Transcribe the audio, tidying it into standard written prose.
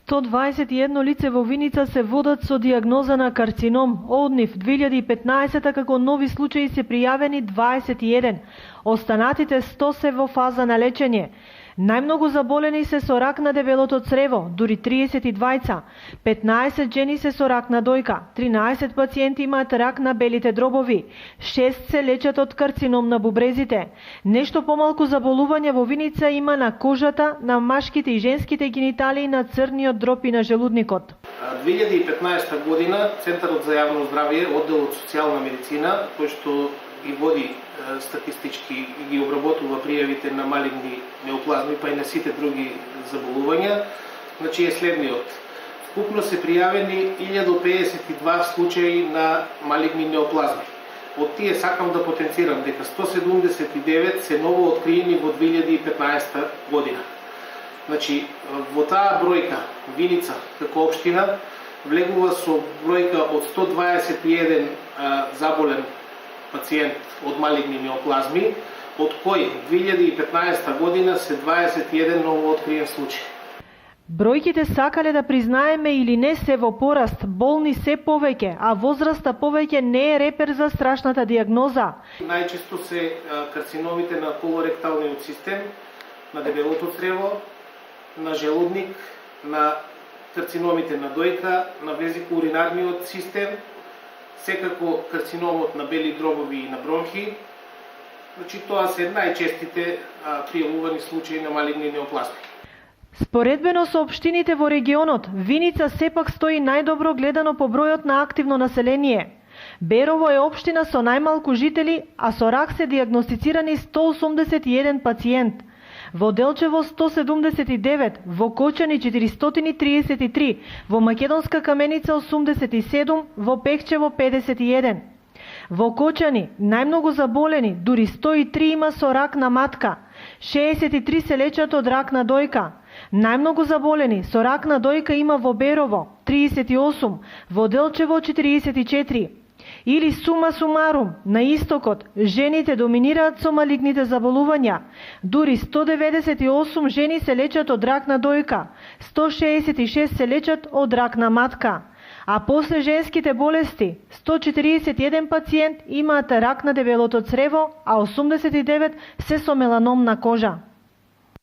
121 лице во Виница се водат со диагноза на карцином. Од нив 2015 како нови случаи се пријавени 21. Останатите 100 се во фаза на лечење. Најмногу заболени се со рак на дебелото црево, дури 32, 15 жени се со рак на дојка, 13 пациенти имаат рак на белите дробови, 6 се лечат од карцином на бубрезите. Нешто помалку заболување во Виница има на кожата, на машките и женските гениталии, на црниот дроб и на желудникот. 2015 година Центарот за јавно здравје, одделот социјална медицина, кој што и води статистички и ги обработува пријавите на малигни неоплазми, па и на сите други заболувања, значи е следниот. Вкупно се пријавени 1052 случаи на малигни неоплазми. Од тие сакам да потенцирам дека 179 се ново откриени во 2015 година. Значи, во таа бројка Виница како општина влегува со бројка од 121 заболен пациент од малигни неоплазми, од кои 2015 година се 21 ново откриен случај. Бројките, сакале да признаеме или не, се во пораст, болни се повеќе, а возраста повеќе не е репер за страшната диагноза. Најчесто се карциномите на колоректалниот систем, на дебелото црево, на желудник, на карциномите на дојка, на везико-уринарниот систем, секако карциномот на бели дробови и на бронхи. Значи, тоа се најчестите пријавувани случаи на малигни неоплазми. Споредбено со општините во регионот, Виница сепак стои најдобро гледано по бројот на активно население. Берово е општина со најмалку жители, а со рак се диагностицирани 181 пациент. Во Делчево 179, во Кочани 433, во Македонска Каменица 87, во Пехчево 51. Во Кочани најмногу заболени, дури 103 има со рак на матка, 63 се лечат од рак на дојка. Најмногу заболени со рак на дојка има во Берово 38, во Делчево 44. Или сума сумарум, на истокот, жените доминираат со малигните заболувања. Дури 198 жени се лечат од рак на дојка, 166 се лечат од рак на матка. А после женските болести, 141 пациент имаат рак на дебелото црево, а 89 се со меланом на кожа.